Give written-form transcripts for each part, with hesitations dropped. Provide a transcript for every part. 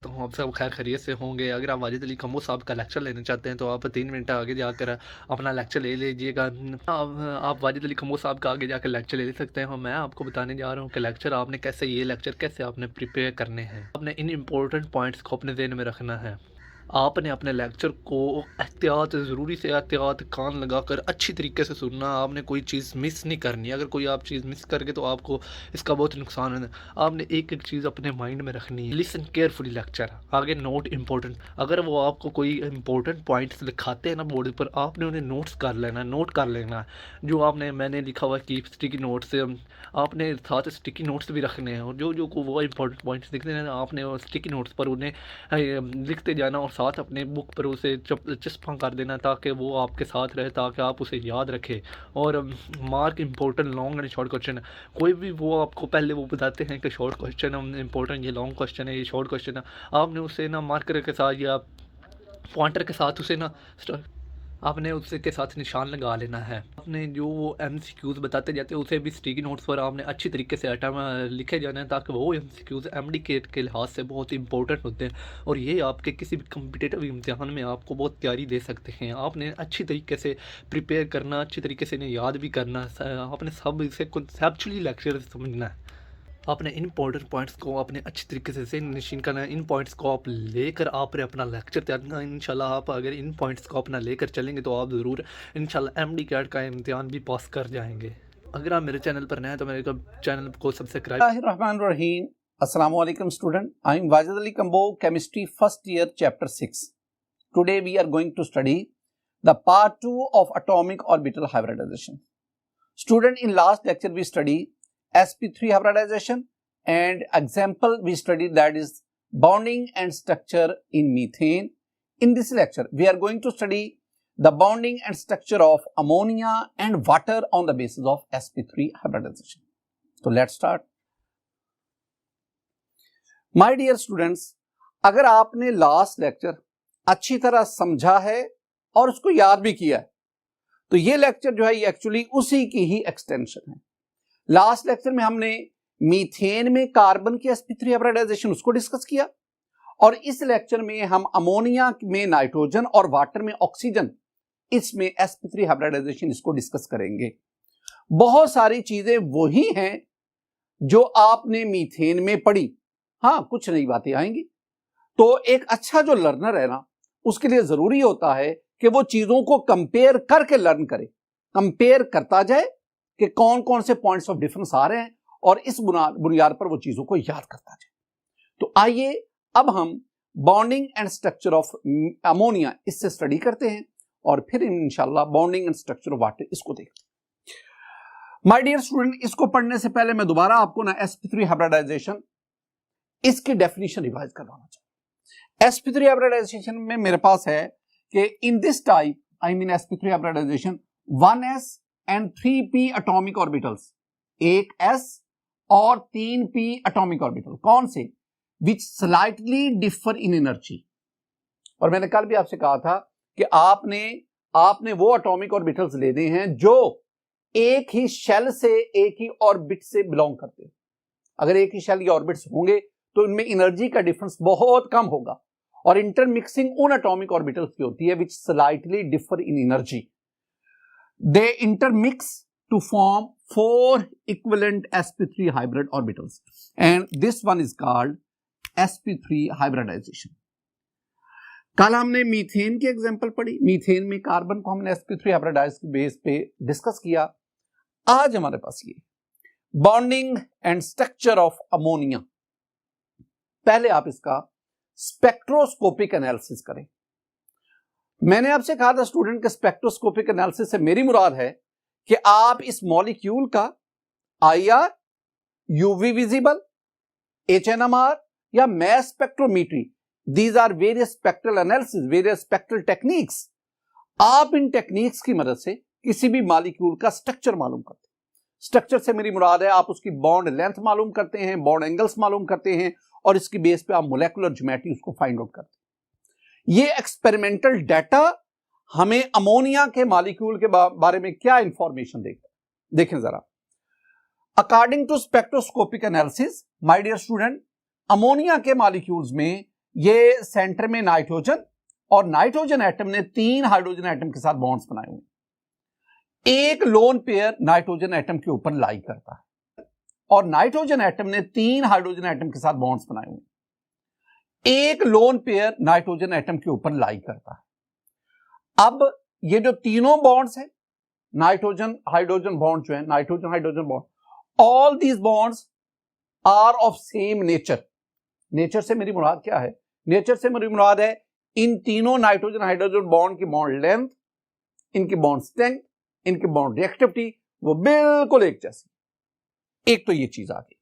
तो आप सब खैर खैरियत से होंगे। अगर आप वाजिद अली कम्बो साहब का लेक्चर लेना चाहते हैं तो आप 3 मिनट आगे जाकर अपना लेक्चर ले लीजिएगा। आप वाजिद अली कम्बो साहब का आगे जाकर लेक्चर ले सकते हैं और मैं आपको बताने जा रहा हूँ कि लेक्चर आपने कैसे आपने प्रिपेयर करने हैं। आपने इन इम्पोर्टेंट पॉइंट्स को अपने ज़हन में रखना है। आपने अपने लेक्चर को एहतियात ज़रूरी से एहतियात कान लगाकर अच्छी तरीके से सुनना। आपने कोई चीज़ मिस नहीं करनी। अगर कोई आप चीज़ मिस करके तो आपको इसका बहुत नुकसान है। आपने एक एक चीज़ अपने माइंड में रखनी है। Listen carefully lecture. आगे नोट इंपॉर्टेंट। अगर वो आपको कोई इंपॉर्टेंट पॉइंट्स लिखाते हैं ना बोर्ड पर, आपने उन्हें नोट कर लेना। जो मैंने लिखा हुआ कि स्टिकी नोट्स, आपने साथ स्टिकी नोट्स भी रखने हैं और जो जो को वो इंपॉर्टेंट पॉइंट्स लिखते हैं आपने स्टिकी नोट्स पर उन्हें लिखते जाना और साथ अपने बुक पर उसे चस्पा कर देना ताकि वो आपके साथ रहे, ताकि आप उसे याद रखें। और mark important long and short question. कोई भी वो आपको पहले वो बताते हैं कि शॉर्ट क्वेश्चन इंपॉर्टेंट, ये लॉन्ग क्वेश्चन है, ये शॉर्ट क्वेश्चन है, आपने उसे ना मार्कर के साथ या पॉइंटर के साथ उसे ना आपने उससे के साथ निशान लगा लेना है। आपने जो वो MCQs बताते जाते हैं उसे भी स्टिकी नोट्स पर आपने अच्छी तरीके से लिखे जाना है ताकि वो MCQs MD के लिहाज से बहुत इंपॉर्टेंट होते हैं और ये आपके किसी भी कम्पिटिटिव इम्तिहान में आपको बहुत तैयारी दे सकते हैं। आपने अच्छी तरीके से प्रिपेयर करना, अच्छी तरीके से इन्हें याद भी करना। आपने सब इसे कॉन्सेप्चुअली लेक्चर समझना है। आपने इन इम्पोर्टेंट पॉइंट्स को अपने अच्छी तरीके से नशीन करना है। इन पॉइंट्स को आप लेकर आपने अपना लेक्चर तैयार करना है। इंशाल्लाह आप अगर इन पॉइंट्स को अपना लेकर चलेंगे तो आप ज़रूर इंशाल्लाह MD कैट का इम्तिहान भी पास कर जाएंगे। अगर आप मेरे चैनल पर नए हैं तो मेरे चैनल को subscribe. Rahim. Assalamu alaikum student. I am Wajid Ali Kambo, chemistry first year chapter 6. Today we are going to study the part 2 of atomic orbital hybridization. Student, in last lecture we studied sp3 hybridization and example we studied, that is bonding and structure in methane. In this lecture we are going to study the bonding and structure of ammonia and water on the basis of sp3 hybridization. So let's start. My dear students, अगर आपने last lecture अच्छी तरह समझा है और उसको याद भी किया है तो ये लेक्चर जो है ये एक्चुअली उसी की ही एक्सटेंशन है। लास्ट लेक्चर में हमने मीथेन में कार्बन की sp3 हाइब्रिडाइजेशन उसको डिस्कस किया और इस लेक्चर में हम अमोनिया में नाइट्रोजन और वाटर में ऑक्सीजन, इसमें sp3 हाइब्रिडाइजेशन इसको डिस्कस करेंगे। बहुत सारी चीजें वही हैं जो आपने मीथेन में पढ़ी, हाँ कुछ नई बातें आएंगी। तो एक अच्छा जो लर्नर है ना, उसके लिए जरूरी होता है कि वो चीजों को कंपेयर करके लर्न करे, कंपेयर करता जाए कि कौन कौन से पॉइंट्स ऑफ डिफरेंस आ रहे हैं और इस बुनियाद पर वो चीजों को याद करता जाए। तो आइए अब हम bonding and structure of ammonia इससे स्टडी करते हैं और फिर इंशाल्लाह bonding and structure of water इसको देखते हैं। माय डियर स्टूडेंट, इसको पढ़ने से पहले मैं दोबारा आपको ना sp3 हाइब्रिडाइजेशन इसकी डेफिनेशन रिवाइज करवाना चाहूंगा। sp3 हाइब्रिडाइजेशन में मेरे पास है कि in this type I mean sp3 hybridization 1s and 3p atomic orbitals, एक s और 3p एटॉमिक ऑर्बिटल, कौन से, which slightly differ in energy. और मैंने कल भी आपसे कहा था कि आपने वो एटॉमिक ऑर्बिटल्स लेने हैं जो एक ही शेल से, एक ही ऑर्बिट से बिलोंग करते हैं। अगर एक ही शेल या ऑर्बिट्स होंगे तो इनमें एनर्जी का डिफरेंस बहुत कम होगा और इंटरमिक्सिंग उन एटॉमिक ऑर्बिटल्स की होती है which slightly differ in energy. They intermix to form 4 equivalent sp3 hybrid orbitals and this one is called sp3 hybridization. कल हमने मीथेन की एग्जांपल पढ़ी, मीथेन में कार्बन को हमने sp3 हाइब्रिडाइज के बेस पे डिस्कस किया। आज हमारे पास ये bonding and structure of ammonia. पहले आप इसका स्पेक्ट्रोस्कोपिक एनालिसिस करें। मैंने आपसे कहा था स्टूडेंट के स्पेक्ट्रोस्कोपिक एनालिसिस से मेरी मुराद है कि आप इस मॉलिक्यूल का IR, UV विजिबल, HNMR या mass spectrometry, these are various spectral analysis, various spectral techniques. आप इन टेक्निक्स की मदद से किसी भी मॉलिक्यूल का स्ट्रक्चर मालूम करते हैं। स्ट्रक्चर से मेरी मुराद है आप उसकी बॉन्ड लेंथ मालूम करते हैं, बॉन्ड एंगल्स मालूम करते हैं और इसकी बेस पे आप मोलेकुलर ज्योमेट्री उसको फाइंड आउट करते हैं। ये एक्सपेरिमेंटल डाटा हमें अमोनिया के मॉलिक्यूल के बारे में क्या इंफॉर्मेशन देता है, देखें जरा। According to spectroscopic analysis, my dear student, ammonia के मॉलिक्यूल्स में ये सेंटर में नाइट्रोजन, और नाइट्रोजन एटम ने 3 हाइड्रोजन एटम के साथ बॉन्ड्स बनाए हुए। एक लोन पेयर नाइट्रोजन एटम के ऊपर लाई करता है, और नाइट्रोजन एटम ने 3 हाइड्रोजन एटम के साथ बॉन्ड्स बनाए हुए। एक लोन पेयर नाइट्रोजन एटम के ऊपर लाई करता है। अब ये जो तीनों बॉन्ड्स हैं, नाइट्रोजन हाइड्रोजन बॉन्ड जो है, nitrogen hydrogen bond, all these bonds are of same nature. Nature से मेरी मुराद क्या है? नेचर से मेरी मुराद है इन तीनों नाइट्रोजन हाइड्रोजन बॉन्ड की बॉन्ड लेंथ, इनकी बॉन्ड स्ट्रेंथ, इनकी बॉन्ड रिएक्टिविटी वो बिल्कुल एक जैसी। एक तो ये चीज आ गई।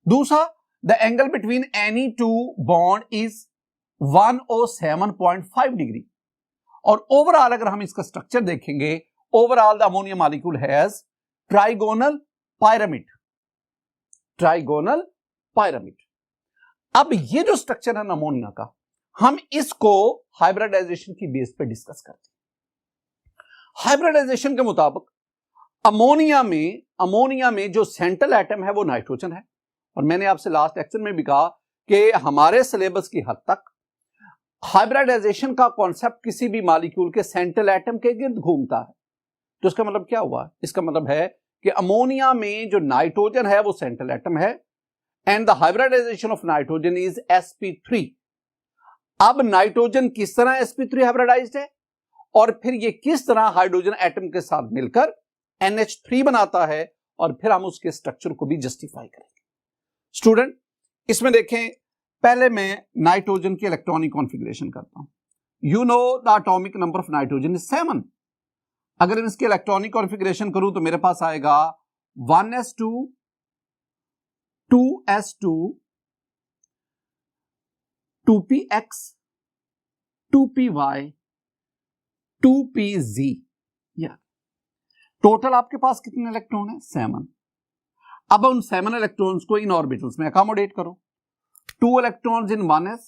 दूसरा, the angle between any two bond is 107.5 degree. और ओवरऑल अगर हम इसका स्ट्रक्चर देखेंगे, overall the ammonia molecule has trigonal pyramid. Trigonal pyramid. अब ये जो स्ट्रक्चर है अमोनिया का, हम इसको हाइब्रिडाइजेशन की बेस पे डिस्कस करते हैं। हाइब्रिडाइजेशन के मुताबिक अमोनिया में जो सेंट्रल एटम है वो नाइट्रोजन है। और मैंने आपसे लास्ट लेक्चर में भी कहा कि हमारे सिलेबस की हद तक हाइब्रिडाइजेशन का कॉन्सेप्ट किसी भी मॉलिक्यूल के सेंट्रल एटम के गिर्द घूमता है। तो इसका मतलब क्या हुआ? इसका मतलब है कि अमोनिया में जो नाइट्रोजन है वो सेंट्रल एटम है, and the hybridization of nitrogen is sp3। अब नाइट्रोजन किस तरह sp3 हाइब्रिडाइज्ड है, और फिर ये किस तरह हाइड्रोजन एटम के साथ मिलकर NH3 बनाता है, और फिर हम उसके स्ट्रक्चर को भी जस्टिफाई करेंगे। स्टूडेंट, इसमें देखें, पहले मैं नाइट्रोजन की इलेक्ट्रॉनिक कॉन्फ़िगरेशन करता हूं। You know the atomic number of nitrogen is 7। अगर मैं इसकी इलेक्ट्रॉनिक कॉन्फ़िगरेशन करूं तो मेरे पास आएगा 1s2, 2s2, 2px, 2py, 2pz। या टोटल आपके पास कितने इलेक्ट्रॉन है? 7। अब उन 7 इलेक्ट्रॉन्स को इन ऑर्बिटल्स में अकोमोडेट करो। 2 electrons in 1s,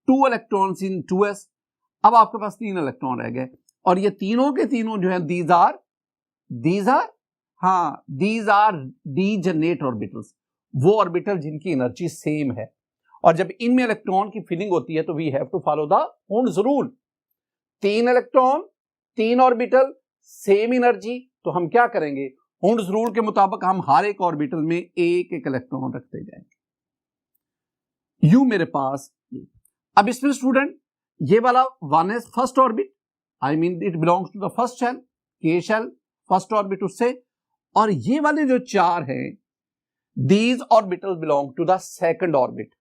2 electrons in 2s। अब आपके पास 3 इलेक्ट्रॉन रह गए, और ये तीनों के तीनों जो है दीज आर डीजनरेट ऑर्बिटल्स, वो ऑर्बिटल जिनकी एनर्जी सेम है। और जब इनमें इलेक्ट्रॉन की फिलिंग होती है तो we have to follow the Hund's rule. 3 electron, 3 orbital, same energy, तो हम क्या करेंगे? हुंड्स रूल के मुताबिक हम हर एक ऑर्बिटल में एक एक इलेक्ट्रॉन रखते जाएंगे। यू मेरे पास ये। अब इसमें स्टूडेंट ये वाला 1s first orbit, I mean it belongs to the first shell, K shell, first orbit उससे। और ये वाले जो 4 हैं, these orbital belong to the second orbit.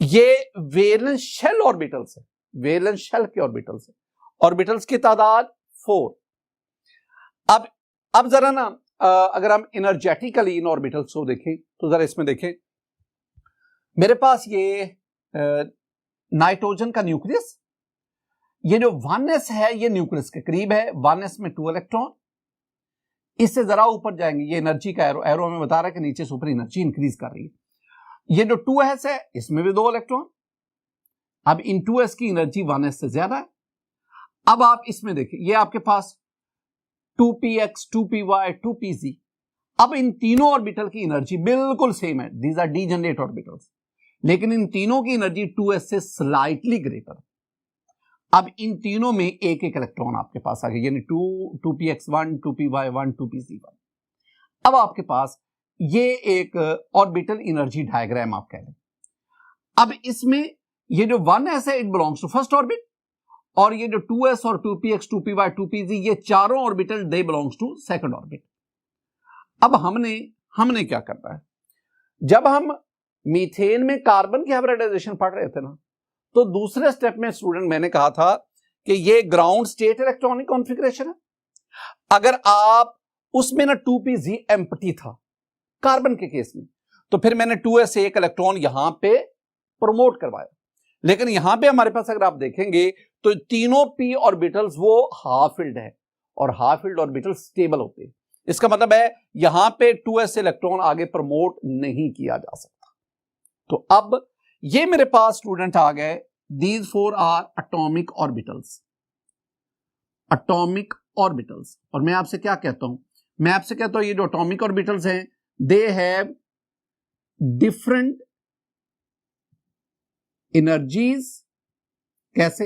ये वैलेंस शेल ऑर्बिटल्स है, वैलेंस शेल के ऑर्बिटल्स है। ऑर्बिटल्स की तादाद 4। अब जरा ना अगर हम एनर्जेटिकली इन ऑर्बिटल्स को देखें तो जरा इसमें देखें, मेरे पास ये नाइट्रोजन का न्यूक्लियस, ये जो 1s है ये न्यूक्लियस के करीब है। 1s में 2 इलेक्ट्रॉन, इससे जरा ऊपर जाएंगे, ये एनर्जी का एरो हमें बता रहा है कि नीचे से ऊपर एनर्जी इंक्रीज कर रही है। ये जो 2s है इसमें भी 2 इलेक्ट्रॉन। अब इन 2s की एनर्जी 1s से ज्यादा है। अब आप इसमें देखिए, ये आपके पास 2px, 2py, 2pz। अब इन तीनों ऑर्बिटल की एनर्जी बिल्कुल सेम है, दीज आर डीजनरेट ऑर्बिटल्स, लेकिन इन तीनों की एनर्जी 2s से स्लाइटली ग्रेटर। अब इन तीनों में एक एक इलेक्ट्रॉन आपके पास आ गए, यानी 2px1, 2py1, 2pz1। अब आपके पास ये एक ऑर्बिटल एनर्जी डायग्राम आप कह लें। अब इसमें ये जो 1s है it belongs to first orbit, और ये जो 2s और 2px, 2py, 2pz ये चारों orbital they belongs to second orbit. अब हमने क्या करना है? जब हम मीथेन में कार्बन की हाइब्रिडाइजेशन पढ़ रहे थे ना, तो दूसरे स्टेप में स्टूडेंट मैंने कहा था कि ये ग्राउंड स्टेट इलेक्ट्रॉनिक कॉन्फ़िगरेशन है। अगर आप उसमें ना 2pz एम्प्टी था कार्बन के केस में, तो फिर मैंने 2s से एक इलेक्ट्रॉन यहां पे प्रमोट करवाया। लेकिन यहां पे हमारे पास अगर आप देखेंगे तो तीनों p ऑर्बिटल्स वो हाफ फिल्ड है, और हाफ फिल्ड ऑर्बिटल स्टेबल होते हैं। इसका मतलब है यहां पे 2s इलेक्ट्रॉन आगे प्रमोट नहीं किया जा सकता। तो अब ये मेरे पास स्टूडेंट आ गए, these 4 are atomic orbitals. Atomic orbitals. और मैं आपसे क्या कहता हूं? मैं आपसे कहता हूं ये जो एटॉमिक ऑर्बिटल्स हैं दे हैव डिफरेंट एनर्जीज कैसे,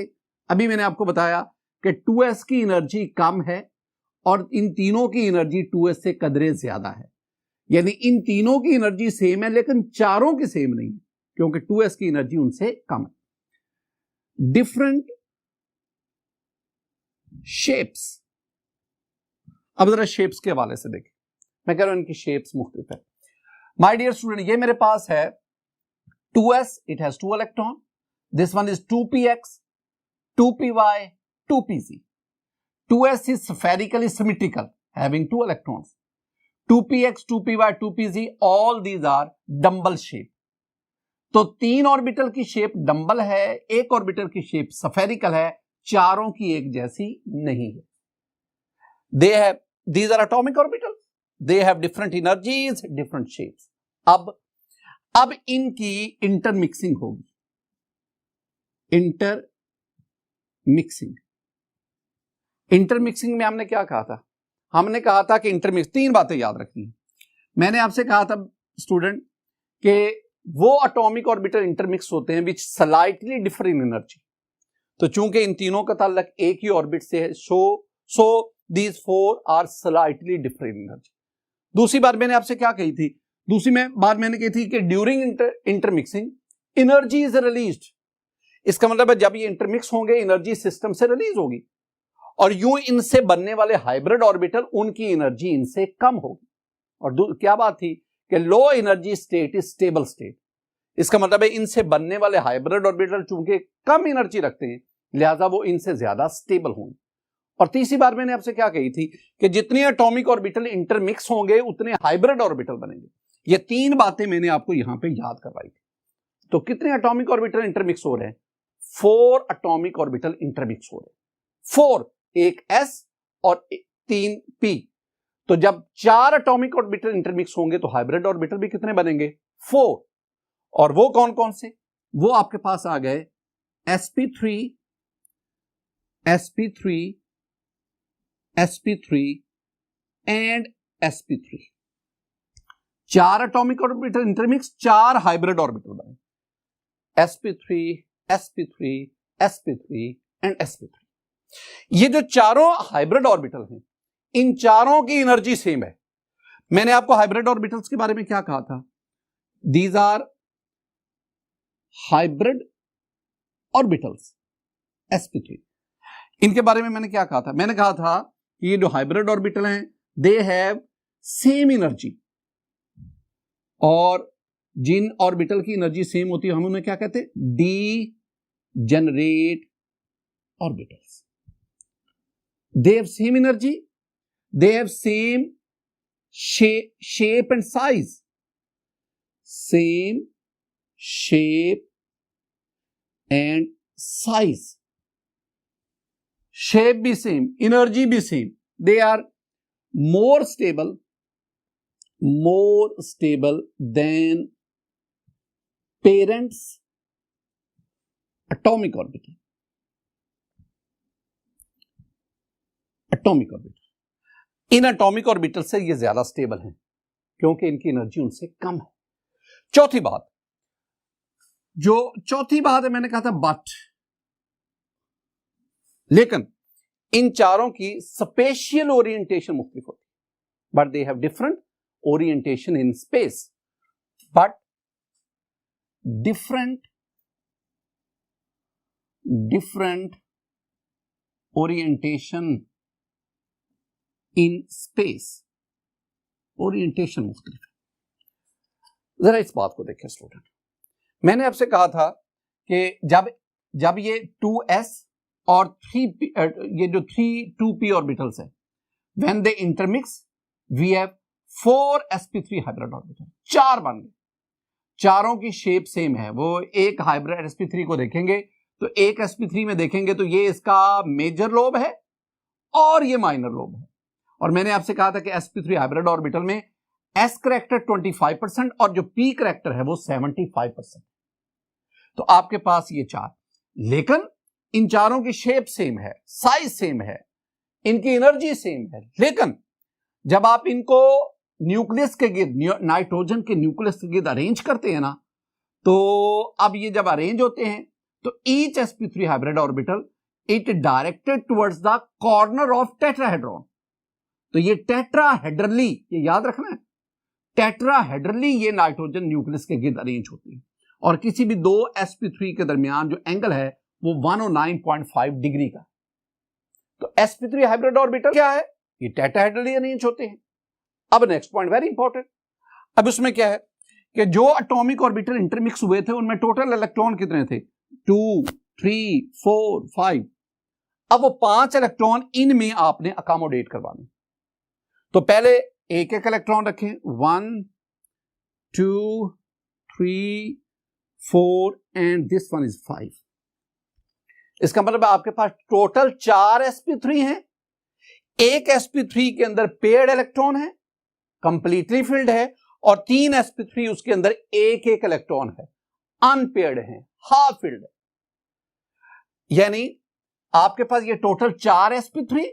अभी मैंने आपको बताया कि 2s की एनर्जी कम है और इन तीनों की एनर्जी 2s से कदरे ज्यादा है, यानी इन तीनों की एनर्जी सेम है लेकिन चारों की सेम नहीं है क्योंकि 2s की एनर्जी उनसे कम है। डिफरेंट शेप्स, अब जरा शेप्स के हवाले से देखें, मैं कह रहा हूं इनकी शेप्स मुख्तलिफ है। माय डियर स्टूडेंट, ये मेरे पास है 2s, it has 2 electron, this one is 2px, 2py, 2pz. 2s is spherically symmetrical having 2 electrons. 2px, 2py, 2pz, all these are dumbbell shape. तो 3 ऑर्बिटल की शेप डंबल है, एक ऑर्बिटल की shape spherical है, चारों की एक जैसी नहीं है। These are atomic orbitals, they have different energies, different shapes. अब इनकी इंटरमिक्सिंग होगी, इंटरमिक्सिंग में हमने क्या कहा था, हमने कहा था कि इंटरमिक्स, 3 बातें याद रखनी है। मैंने आपसे कहा था स्टूडेंट कि वो एटॉमिक ऑर्बिटल इंटरमिक्स होते हैं विच स्लाइटली डिफर इन एनर्जी, तो चूंकि इन तीनों का ताल्लुक एक ही ऑर्बिट से है, so these 4 are slightly differ in energy. दूसरी बात मैंने आपसे क्या कही थी, बात मैंने कही थी कि during intermixing energy is released, इसका मतलब है जब ये इंटरमिक्स होंगे एनर्जी सिस्टम से रिलीज होगी और यूं इनसे बनने वाले हाइब्रिड ऑर्बिटल उनकी एनर्जी इनसे कम होगी। और क्या बात थी कि low energy state is stable state, इसका मतलब है इनसे बनने वाले हाइब्रिड ऑर्बिटल चूंकि कम एनर्जी रखते हैं लिहाजा वो इनसे ज्यादा स्टेबल होंगे। और तीसरी बार मैंने आपसे क्या कही थी कि जितने एटॉमिक ऑर्बिटल इंटरमिक्स होंगे उतने हाइब्रिड ऑर्बिटल बनेंगे। ये 3 बातें मैंने आपको यहां पे याद करवाई थी। तो कितने एटॉमिक ऑर्बिटल इंटरमिक्स हो रहे हैं? 4 एटॉमिक ऑर्बिटल इंटरमिक्स हो रहे हैं, 4, एक s और 3 p। तो जब 4 एटॉमिक ऑर्बिटल इंटरमिक्स होंगे तो हाइब्रिड ऑर्बिटल भी कितने बनेंगे? 4। और वो कौन कौन से? वो आपके पास आ गए sp3, sp3, sp3 and sp3। 4 atomic orbital intermix, 4 hybrid orbital बने, sp3, sp3, sp3 and sp3। ये जो चारों हाइब्रिड ऑर्बिटल हैं इन चारों की एनर्जी सेम है। मैंने आपको हाइब्रिड ऑर्बिटल्स के बारे में क्या कहा था? These are hybrid orbitals sp3। इनके बारे में मैंने क्या कहा था? मैंने कहा था कि ये जो हाइब्रिड ऑर्बिटल हैं दे हैव सेम एनर्जी, और जिन ऑर्बिटल की एनर्जी सेम होती है हम उन्हें क्या कहते हैं? D generate orbitals. They have same energy, they have same shape and size, same shape and size, shape भी same, energy भी same, they are more stable than parents atomic orbital, in atomic orbital से ये ज्यादा stable हैं क्योंकि इनकी energy उनसे कम है। चौथी बात है मैंने कहा था बट, लेकिन इन चारों की स्पेशियल ओरिएंटेशन मुख्तलिफ होती है, but they have different orientation in space, but different orientation in space, orientation मुख्तलिफ है। जरा इस बात को देखें स्टूडेंट, मैंने आपसे कहा था कि जब ये 2s और 3p, ये जो 2p ऑर्बिटल्स है, when they intermix we have 4 sp3 hybrid orbital, 4 बन गए, चारों की शेप सेम है। वो एक हाइब्रिड sp3 को देखेंगे तो एक sp3 में देखेंगे तो ये इसका मेजर लोब है और ये माइनर लोब है। और मैंने आपसे कहा था कि sp3 हाइब्रिड ऑर्बिटल में s करैक्टर 25% और जो p करैक्टर है वो 75%। तो आपके पास ये 4, लेकिन इन चारों की शेप सेम है, साइज सेम है, इनकी एनर्जी सेम है, लेकिन जब आप इनको न्यूक्लियस के गिर्द, नाइट्रोजन के न्यूक्लियस के गिर्द अरेंज करते हैं ना, तो अब ये जब अरेंज होते हैं तो each sp3 hybrid orbital it directed towards the corner of tetrahedron. तो ये टेट्राहेड्रली, ये याद रखना है, टेट्राहेड्रली ये नाइट्रोजन न्यूक्लियस के गिर्द अरेंज होती है और किसी भी दो sp3 के दरमियान जो एंगल है वो 109.5 डिग्री का। तो sp3 हाइब्रिड ऑर्बिटल क्या है, ये टेट्राहेड्रली अरेंज होते हैं। अब नेक्स्ट पॉइंट वेरी इंपॉर्टेंट, अब उसमें क्या है कि जो एटॉमिक ऑर्बिटल इंटरमिक्स हुए थे उनमें टोटल इलेक्ट्रॉन कितने थे, 2 3 4 5। अब वो 5 इलेक्ट्रॉन इनमें आपने अकोमोडेट करवाने। तो पहले एक एक इलेक्ट्रॉन रखें, 1 2 3 4 एंड दिस वन इज 5। इसका मतलब आपके पास टोटल 4 sp3 हैं। एक sp3 के अंदर पेयर्ड इलेक्ट्रॉन है, कंप्लीटली फिल्ड है, और 3 sp3 उसके अंदर एक एक इलेक्ट्रॉन है, अनपेयर्ड है, हाफ फिल्ड है। यानी आपके पास ये टोटल 4 sp3,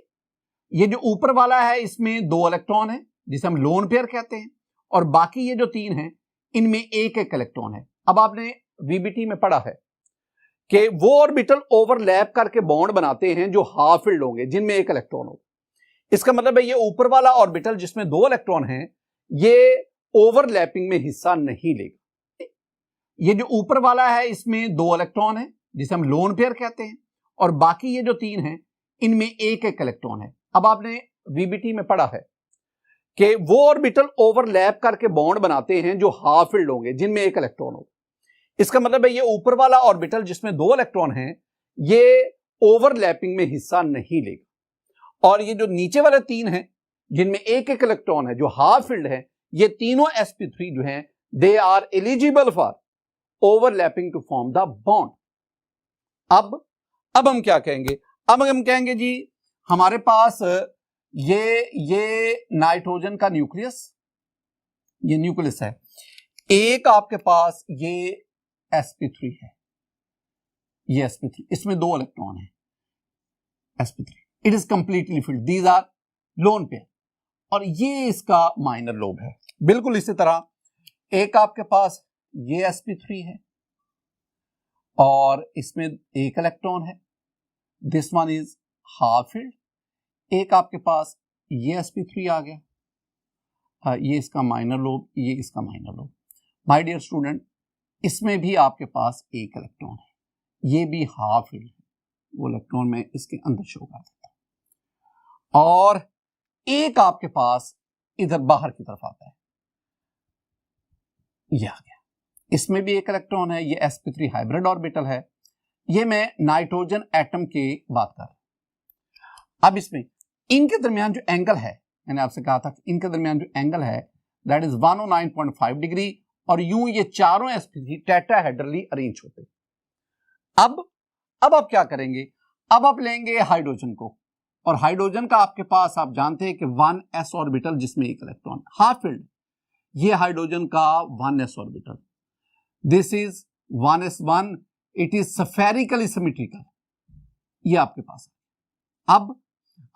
ये जो ऊपर वाला है इसमें 2 इलेक्ट्रॉन है जिसे हम लोन पेयर कहते हैं, और बाकी ये जो 3 हैं इनमें एक एक इलेक्ट्रॉन है। अब आपने वीबीटी में पढ़ा है कि वो ऑर्बिटल ओवरलैप करके बॉन्ड बनाते हैं जो हाफ फिल्ड होंगे, जिनमें एक इलेक्ट्रॉन होगा। इसका मतलब है ये ऊपर वाला ऑर्बिटल जिसमें 2 इलेक्ट्रॉन हैं ये ओवरलैपिंग में हिस्सा नहीं लेगा। ये जो ऊपर वाला है इसमें 2 इलेक्ट्रॉन है जिसे हम लोन पेयर कहते हैं, और बाकी ये जो 3 हैं इनमें एक एक इलेक्ट्रॉन है। अब आपने वीबीटी में पढ़ा है कि वो ऑर्बिटल ओवरलैप करके बॉन्ड बनाते हैं जो हाफ फिल्ड होंगे, जिनमें एक इलेक्ट्रॉन होगा। इसका मतलब है ये ऊपर वाला ऑर्बिटल जिसमें 2 इलेक्ट्रॉन हैं ये ओवरलैपिंग में हिस्सा नहीं लेगा, और ये जो नीचे वाले 3 हैं जिनमें एक एक इलेक्ट्रॉन है जो हाफ फिल्ड है, ये तीनों sp3 जो हैं they are eligible for overlapping to form the bond. अब हम क्या कहेंगे, अब हम कहेंगे जी हमारे पास ये नाइट्रोजन का न्यूक्लियस, ये न्यूक्लियस है, एक आपके पास ये sp3 है, ये sp3, इसमें 2 इलेक्ट्रॉन है sp3, it is completely filled, these are lone pair, और ये इसका माइनर लोब है। बिल्कुल इसी तरह एक आपके पास ये sp3 है और इसमें एक इलेक्ट्रॉन है, this one is half filled. एक आपके पास ये sp3 आ गया, ये इसका माइनर लोब, ये इसका minor lobe. My dear student, इसमें भी आपके पास एक इलेक्ट्रॉन है, ये भी हाफ फिल्ड है, वो इलेक्ट्रॉन में इसके अंदर शो कर देता है, और एक आपके पास इधर बाहर की तरफ आता है, ये आ गया, इसमें भी एक इलेक्ट्रॉन है, ये sp3 हाइब्रिड ऑर्बिटल है। ये मैं नाइट्रोजन एटम की बात कर रहा हूं। अब इसमें इनके दरमियान जो एंगल है, मैंने आपसे कहा था कि इनके दरमियान जो एंगल है दैट इज 109.5 डिग्री, और यूं ये चारों sp3 टेट्राहेड्रली अरेंज होते। अब आप क्या करेंगे, अब आप लेंगे हाइड्रोजन को, और हाइड्रोजन का आपके पास आप जानते हैं कि 1s ऑर्बिटल जिसमें एक इलेक्ट्रॉन, हाफ फिल्ड, ये हाइड्रोजन का 1s orbital, this is 1s1, it is spherically symmetrical, ये आपके पास है।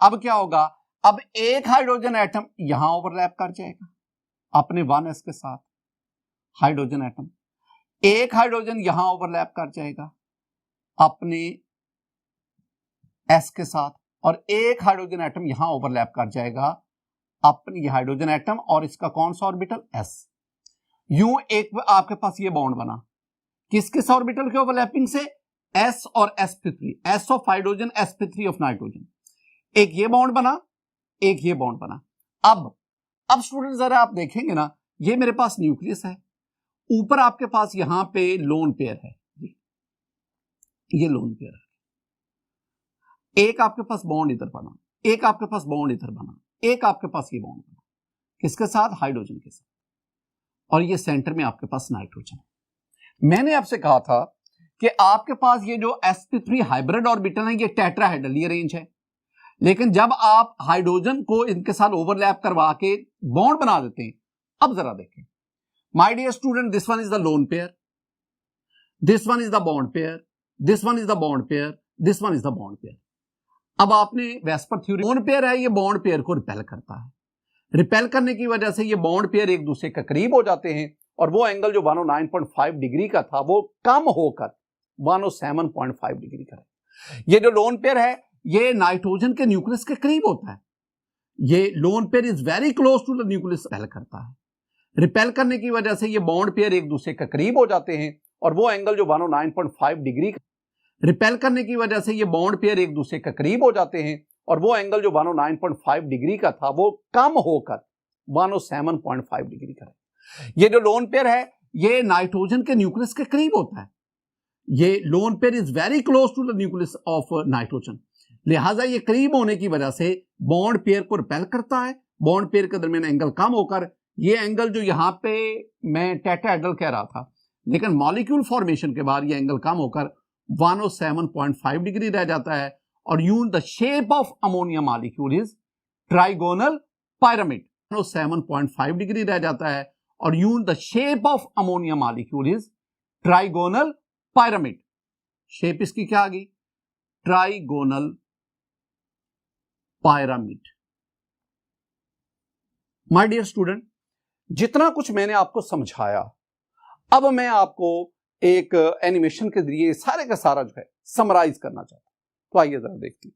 अब क्या होगा, अब एक हाइड्रोजन एटम यहां ओवरलैप कर जाएगा अपने 1s के साथ, हाइड्रोजन एटम, एक हाइड्रोजन यहां ओवरलैप कर जाएगा अपने s के साथ, और एक हाइड्रोजन एटम यहां ओवरलैप कर जाएगा अपनी हाइड्रोजन एटम और इसका कौन सा ऑर्बिटल, s। यूं एक आपके पास ये बॉन्ड बना, किस ऑर्बिटल के ओवरलैपिंग से, s और sp3, s of hydrogen, sp3 of nitrogen, एक ये बॉन्ड बना, एक ये बॉन्ड बना। अब स्टूडेंट जरा आप देखेंगे ना, ये मेरे पास न्यूक्लियस है, ऊपर आपके पास यहां पे लोन पेयर है, ये लोन पेयर है, एक आपके पास बॉन्ड इधर बना, एक आपके पास बॉन्ड इधर बना, एक आपके पास ये बॉन्ड बना, किसके साथ, हाइड्रोजन के साथ, और ये सेंटर में आपके पास नाइट्रोजन है। मैंने आपसे कहा था कि आपके पास ये जो sp3 हाइब्रिड ऑर्बिटल है ये टेट्राहेड्रली अरेंज है, लेकिन जब आप हाइड्रोजन को इनके साथ ओवरलैप करवा के बॉन्ड बना देते हैं, अब जरा देखें my dear student, this one is the lone pair, this one is the bond pair, this one is the bond pair, this one is the bond pair. अब आपने वेस्पर थ्योरी, लोन पेयर है, ये bond pair को repel करता है, repel करने की वजह से ये बॉन्ड पेयर एक दूसरे के करीब हो जाते हैं और वो एंगल जो 109.5 डिग्री का था वो कम होकर 107.5 डिग्री का है। ये जो लोन पेयर है ये नाइट्रोजन के न्यूक्लियस के करीब होता है। ये lone pair is very close to the nucleus. Repel करता है, रिपेल करने की वजह से ये बॉन्ड पेयर एक दूसरे के करीब हो जाते हैं और वो एंगल जो 109.5 डिग्री रिपेल करने की वजह से ये बॉन्ड पेयर एक दूसरे के करीब हो जाते हैं और वो एंगल जो 109.5 डिग्री का था वो कम होकर 107.5 डिग्री का है। ये जो लोन पेयर है ये नाइट्रोजन के न्यूक्लियस के करीब होता है। ये lone pair is very close to the nucleus of nitrogen, लिहाजा ये करीब होने की वजह से बॉन्ड पेयर को रिपेल करता है। बॉन्ड पेयर के दरमियान एंगल कम होकर ये एंगल जो यहां पे मैं टेट्राहेड्रल कह रहा था, लेकिन मॉलिक्यूल फॉर्मेशन के बाद ये एंगल कम होकर 107.5 डिग्री रह जाता है और यूं the shape of ammonia molecule is trigonal pyramid. 107.5 degree रह जाता है और यूं the shape of ammonia molecule is trigonal pyramid. Shape इसकी क्या आ गई? Trigonal pyramid. My dear student, जितना कुछ मैंने आपको समझाया अब मैं आपको एक एनिमेशन के जरिए सारे का सारा जो है समराइज करना चाहता हूं। तो आइए जरा देखते हैं।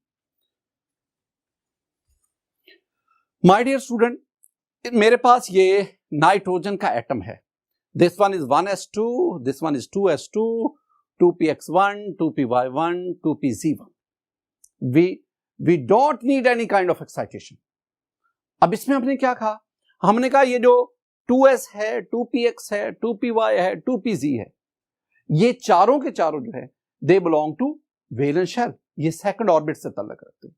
माय डियर स्टूडेंट, मेरे पास ये नाइट्रोजन का एटम है। This one is 1s2, this one is 2s2, 2px1, 2py1, 2pz1। we don't need any kind of excitation। अब इसमें हमने क्या कहा? हमने कहा ये जो 2s है, 2px है, 2py है, 2pz है, ये चारों के चारों जो है they belong to valence shell. ये सेकंड ऑर्बिट से ताल्लुक रखते हैं।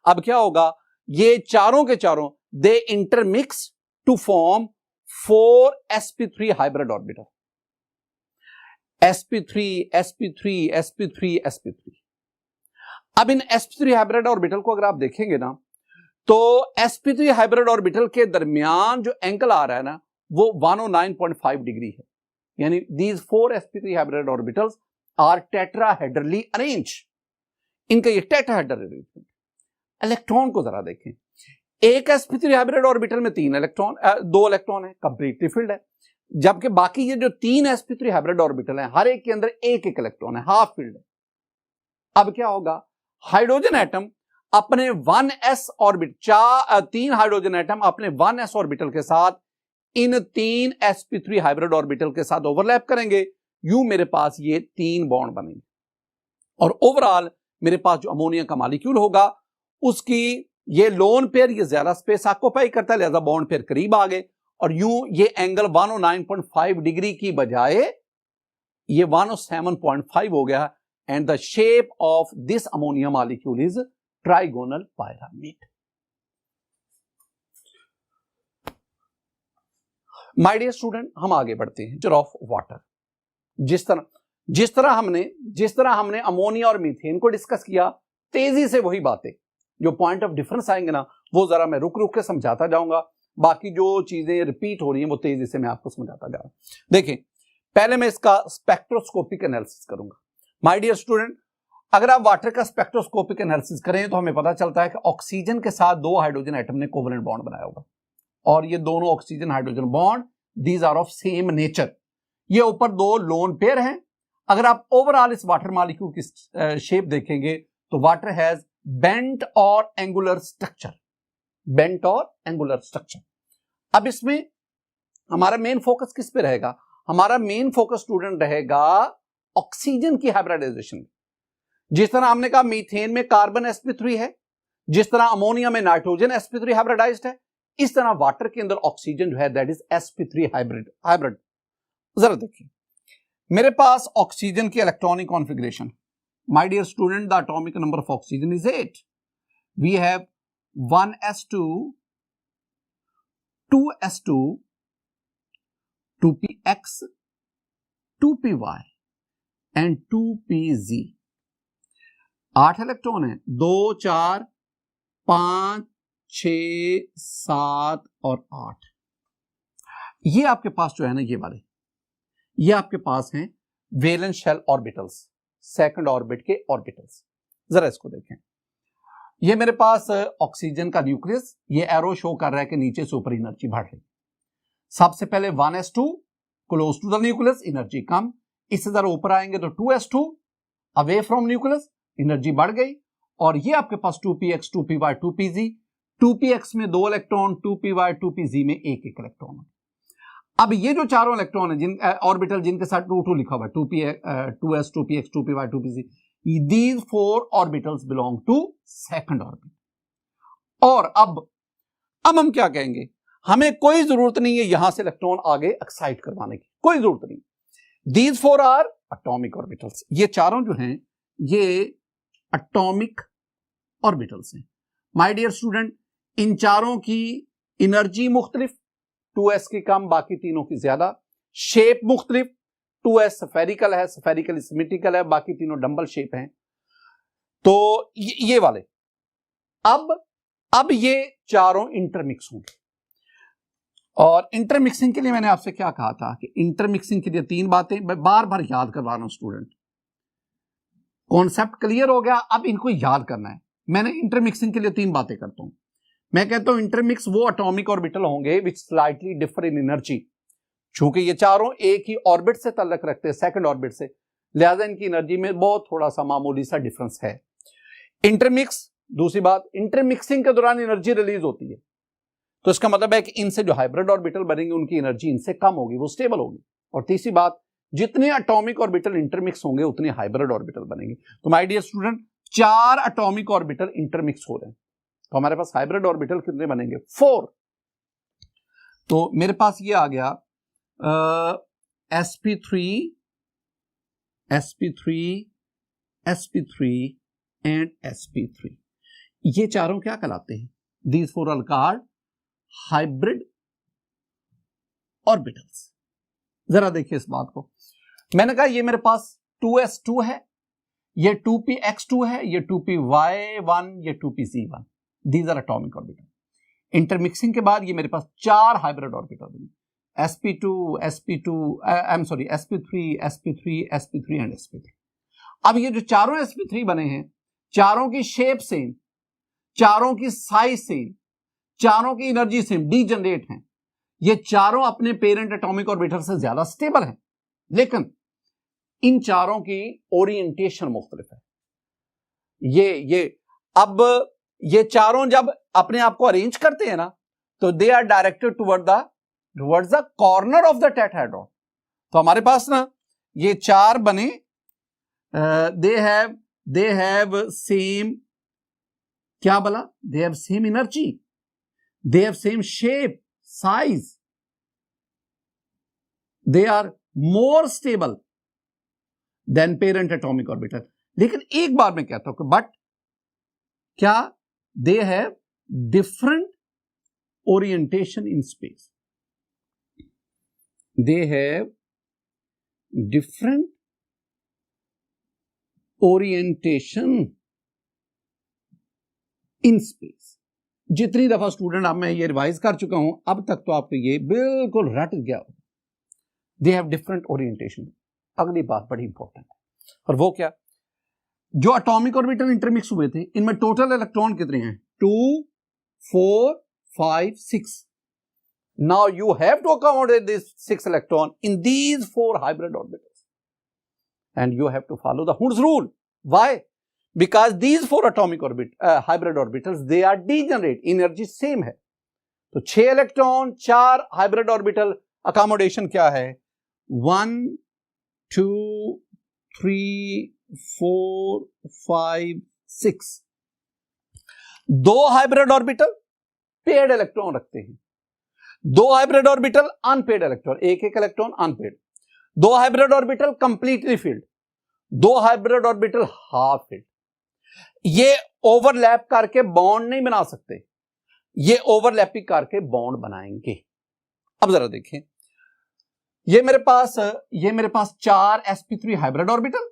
अब क्या होगा? ये चारों के चारों they intermix to form 4 sp3 hybrid orbital. sp3 sp3 sp3 sp3। अब इन sp3 हाइब्रिड ऑर्बिटल को अगर आप देखेंगे ना तो sp3 हाइब्रिड ऑर्बिटल के दरमियान जो एंगल आ रहा है ना वो 109.5 डिग्री है। यानी these 4 sp3 hybrid orbitals are tetrahedrally arrange. इनका ये टेट्राहेड्रल अरेंजमेंट। इलेक्ट्रॉन को जरा देखें। एक sp3 हाइब्रिड ऑर्बिटल में 2 इलेक्ट्रॉन है, कंप्लीटली फिल्ड है, जबकि बाकी ये जो 3 sp3 हाइब्रिड ऑर्बिटल है हर एक के अंदर एक इलेक्ट्रॉन है, हाफ फिल्ड है। अब क्या होगा? हाइड्रोजन एटम अपने 1s ऑर्बिट 3 हाइड्रोजन एटम अपने 1s ऑर्बिटल के साथ इन 3 sp3 हाइब्रिड ऑर्बिटल के साथ ओवरलैप करेंगे। यूं मेरे पास ये 3 बॉन्ड बनेंगे और ओवरऑल मेरे पास जो अमोनिया का मॉलिक्यूल होगा उसकी ये लोन पेयर ये ज्यादा स्पेस ऑक्यूपाई करता है, लिहाजा बॉन्ड पेयर करीब आ गए और यूं ये एंगल 109.5 डिग्री की बजाय ये 107.5 हो गया and the shape of this ammonia molecule is trigonal pyramid. My dear student, हम आगे बढ़ते हैं। Nature of water. जिस तरह हमने अमोनिया और मीथेन को डिस्कस किया, तेजी से वही बातें जो पॉइंट ऑफ डिफरेंस आएंगे ना वो जरा मैं रुक रुक के समझाता जाऊंगा। बाकी जो चीजें रिपीट हो रही हैं वो तेजी से मैं आपको समझाता जा रहा हूं। देखें, पहले मैं इसका स्पेक्ट्रोस्कोपिक एनालिसिस करूंगा। माय डियर स्टूडेंट, अगर आप वाटर का स्पेक्ट्रोस्कोपिक एनालिसिस करें तो हमें पता चलता है कि ऑक्सीजन के साथ 2 हाइड्रोजन एटम ने कोवेलेंट बॉन्ड बनाया होगा और ये दोनों oxygen hydrogen bond these are of same nature. ये ऊपर 2 लोन पेयर हैं। अगर आप ओवरऑल इस वाटर मॉलिक्यूल की शेप देखेंगे तो वाटर हैज बेंट और एंगुलर स्ट्रक्चर। बेंट और एंगुलर स्ट्रक्चर। अब इसमें हमारा मेन फोकस किस पे रहेगा? हमारा मेन फोकस स्टूडेंट रहेगा ऑक्सीजन की हाइब्रिडाइजेशन। जिस तरह हमने कहा मीथेन में कार्बन sp3 है, जिस तरह अमोनिया में नाइट्रोजन sp3 हाइब्रिडाइज्ड है, इस तरह वाटर के अंदर ऑक्सीजन जो है दैट इज sp3 हाइब्रिड। जरा देखिए, मेरे पास ऑक्सीजन की electronic configuration. My dear student, the atomic number of oxygen is 8। We have 1s2, 2s2, 2px, 2py and 2pz। 8 electron है, 2 4 5 6 7 और 8। ये आपके पास जो है ना, ये आपके पास हैं valence shell orbitals, second orbit के ऑर्बिटल्स। जरा इसको देखें। ये मेरे पास ऑक्सीजन का न्यूक्लियस, ये एरो शो कर रहा है कि नीचे से ऊपर एनर्जी बढ़ रही। सबसे पहले 1s2 close to the nucleus energy कम, इससे जरा ऊपर आएंगे तो 2s2 away from nucleus energy बढ़ गई, और ये आपके पास 2px 2py 2pz, 2px में 2 इलेक्ट्रॉन, 2py 2pz में एक इलेक्ट्रॉन। अब ये जो चारों इलेक्ट्रॉन है जिन ऑर्बिटल जिनके साथ 2 लिखा हुआ है 2s 2px 2py 2pz, these 4 orbitals belong to second orbit। और अब हम क्या कहेंगे, हमें कोई जरूरत नहीं है यहां से इलेक्ट्रॉन आगे एक्साइट करवाने की, कोई जरूरत नहीं। These 4 are atomic orbitals। ये चारों जो हैं ये एटॉमिक ऑर्बिटल्स हैं। माय डियर स्टूडेंट, इन चारों की एनर्जी मुख्तलिफ, 2s की कम, बाकी तीनों की ज्यादा, शेप मुख्तलिफ, 2s स्फेरिकल है, स्फेरिकल सिमेट्रिकल है, बाकी तीनों डंबल शेप हैं। तो ये वाले अब ये चारों इंटरमिक्स होंगे, और इंटरमिक्सिंग के लिए मैंने आपसे क्या कहा था कि इंटरमिक्सिंग के लिए 3 बातें मैं बार बार याद करवा रहा हूं स्टूडेंट। कॉन्सेप्ट क्लियर हो गया, अब इनको याद करना है। मैंने इंटरमिक्सिंग के लिए 3 बातें करता हूं। मैं कहता हूं इंटरमिक्स वो एटॉमिक ऑर्बिटल होंगे विच स्लाइटली डिफर इन एनर्जी, चूंकि ये चारों एक ही ऑर्बिट से ताल्लुक रखते हैं, सेकंड ऑर्बिट से, लिहाजा इनकी एनर्जी में बहुत थोड़ा सा मामूली सा डिफरेंस है। इंटरमिक्स, दूसरी बात, इंटरमिक्सिंग के दौरान एनर्जी रिलीज होती है, तो इसका मतलब है कि इनसे जो हाइब्रिड ऑर्बिटल बनेंगे उनकी एनर्जी इनसे कम होगी, वो स्टेबल होगी। और तीसरी बात, जितने एटॉमिक ऑर्बिटल इंटरमिक्स होंगे उतने हाइब्रिड ऑर्बिटल बनेंगे। तो my dear student, 4 atomic orbital intermix हो रहे हैं, तो हमारे पास हाइब्रिड ऑर्बिटल कितने बनेंगे? 4। तो मेरे पास ये आ गया sp3 एंड sp3। ये चारों क्या कहलाते हैं? These 4 are called hybrid orbitals. जरा देखिए इस बात को, मैंने कहा ये मेरे पास 2s2 है, ये 2px2 है, ये 2py1, ये 2pz1। These are atomic orbital. Intermixing के बाद ये मेरे पास 4 हाइब्रिड ऑर्बिटल बने, sp2 sp3 एंड sp3। अब ये जो चारों sp3 बने हैं, चारों की शेप सेम, चारों की साइज सेम, चारों की एनर्जी सेम, डीजनरेट हैं। ये चारों अपने पेरेंट एटॉमिक ऑर्बिटल से ज्यादा स्टेबल हैं, लेकिन इन चारों की ओरिएंटेशन मुख्तलिफ है। अब ये चारों जब अपने आप को अरेंज करते हैं ना, तो they are directed towards the corner of the tetrahedron. तो हमारे पास ना ये 4 बने, दे हैव सेम, क्या बोला? They have same energy, they have same shape, size, they are more stable than parent atomic orbital। लेकिन एक बार मैं कहता हूं कि बट क्या they have different orientation in space, they have different orientation in space। जितनी दफा स्टूडेंट अब मैं ये रिवाइज कर चुका हूं, अब तक तो आपको ये बिल्कुल रट गया होगा। They have different orientation. अगली बात बड़ी इंपॉर्टेंट है, और वो क्या? जो एटॉमिक ऑर्बिटल इंटरमिक्स हुए थे, इनमें टोटल इलेक्ट्रॉन कितने हैं? 2 4 5 6। Now you have to accommodate this 6 electron in these 4 hybrid orbitals, and you have to follow the Hund's rule. Why? Because these 4 atomic hybrid orbitals, they are degenerate, energy same है। तो 6 electron, 4 hybrid orbital, accommodation क्या है? 1 2 3 4 5 6। 2 hybrid orbital paid electron रखते हैं, 2 hybrid orbital unpaired electron, एक electron unpaired. 2 hybrid orbital completely filled, 2 hybrid orbital half filled. ये overlap करके bond नहीं बना सकते, ये ओवरलैपिंग करके बॉन्ड बनाएंगे। अब जरा देखें, ये मेरे पास 4 sp3 हाइब्रिड ऑर्बिटल,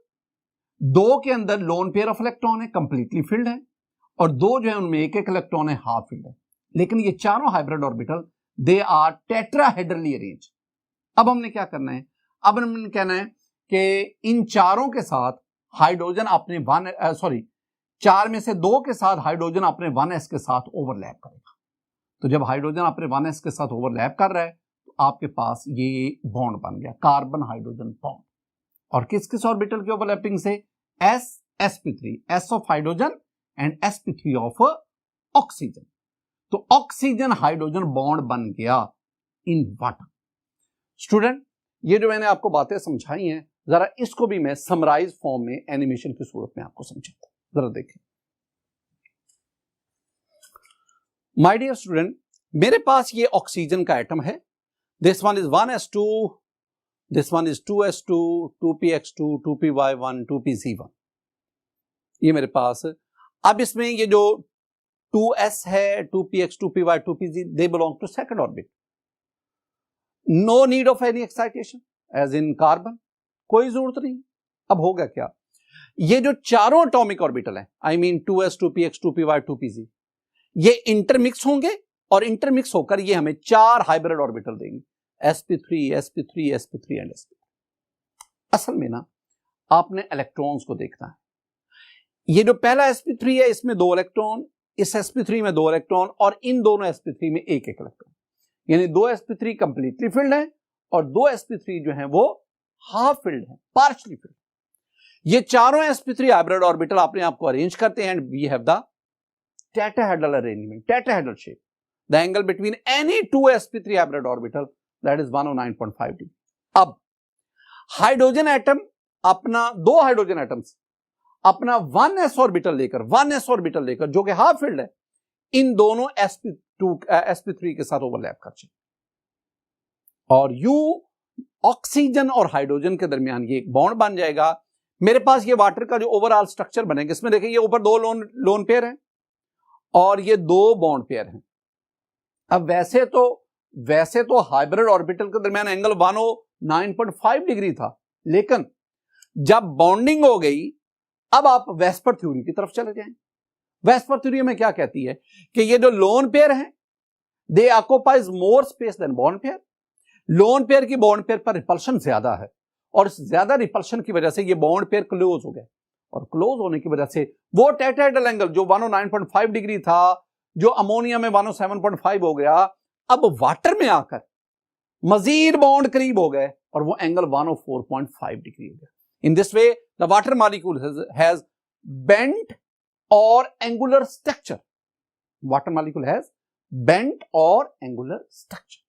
2 के अंदर लोन पेयर ऑफ इलेक्ट्रॉन है, कंप्लीटली फील्ड है, और 2 जो है उनमें एक इलेक्ट्रॉन है, हाफ फील्ड है। लेकिन ये चारों hybrid orbital they are tetrahedrally arrange. अब हमने क्या करना है? अब हमने कहना है कि इन चारों के साथ हाइड्रोजन अपने 4 में से 2 के साथ हाइड्रोजन अपने 1s के साथ ओवरलैप करेगा। तो जब हाइड्रोजन अपने 1s के साथ ओवरलैप कर रहा है, तो आपके पास ये बॉन्ड बन गया, कार्बन हाइड्रोजन बॉन्ड। और किस किस ऑर्बिटल की ओवरलैपिंग से? sp3, s of hydrogen and sp3 of oxygen. तो ऑक्सीजन हाइड्रोजन बॉन्ड बन गया इन वाटर। स्टूडेंट, ये जो मैंने आपको बातें समझाई हैं, जरा इसको भी मैं समराइज फॉर्म में एनिमेशन की सूरत में आपको समझाता हूं, जरा देखें। माय डियर स्टूडेंट, मेरे पास ये ऑक्सीजन का एटम है। This one is 1s2, this one is 2s2, 2px2, 2py1, 2pz1। ये मेरे पास, अब इसमें ये जो 2s है, 2px, 2py, 2pz, they belong to second orbit. No need of any excitation as in carbon, कोई जरूरत नहीं। अब होगा क्या? ये जो चारों एटॉमिक ऑर्बिटल है, I mean 2s, 2px, 2py, 2pz, ये इंटरमिक्स होंगे और इंटरमिक्स होकर ये हमें 4 हाइब्रिड ऑर्बिटल देंगे, sp3, sp3, sp3 and sp3। असल में ना आपने इलेक्ट्रॉन्स को देखना है। ये जो पहला sp3 है, इसमें 2 इलेक्ट्रॉन, इस sp3 में 2 इलेक्ट्रॉन, और इन दोनों sp3 में एक इलेक्ट्रॉन, यानी 2 sp3 कंप्लीटली फिल्ड है और 2 sp3 जो है वो हाफ फिल्ड है, पार्शली फिल्ड। ये चारों sp3 हाइब्रिड ऑर्बिटल आपने आपको अरेंज करते हैं, and we have the tetrahedral arrangement, tetrahedral shape. The angle between any 2 sp3 hybrid orbital that is 109.5 degree. अब हाइड्रोजन एटम अपना, 2 हाइड्रोजन एटम्स अपना 1s ऑर्बिटल लेकर जो कि हाफ फिल्ड है, इन दोनों sp3 के साथ ओवरलैप कर जाए, और यू ऑक्सीजन और हाइड्रोजन के दरमियान ये एक बॉन्ड बन जाएगा। मेरे पास ये वाटर का जो ओवरऑल स्ट्रक्चर बनेगा, इसमें देखिए ये ऊपर 2 लोन पेयर हैं और ये 2 बॉन्ड पेयर हैं। अब वैसे तो हाइब्रिड ऑर्बिटल के दरमियान एंगल 109.5 डिग्री था, लेकिन जब बॉन्डिंग हो गई, अब आप वेस्पर थ्योरी की तरफ चले जाएं। वेस्पर थ्योरी में क्या कहती है कि ये जो लोन पेयर हैं, they occupies more space than bond pair. Lone pair की बॉन्ड पेयर पर रिपल्शन ज्यादा है, और इस ज्यादा रिपल्शन की वजह से ये बॉन्ड पेयर क्लोज हो गए, और क्लोज होने की वजह से वो टेट्राहेड्रल एंगल जो 109.5 डिग्री था, जो अमोनिया में 107.5 हो गया, अब वाटर में आकर मजीद बॉन्ड करीब हो गए और वो एंगल 104.5 डिग्री हो गया। In this way the water molecule has bent और angular structure. Water molecule has bent और एंगुलर स्ट्रक्चर।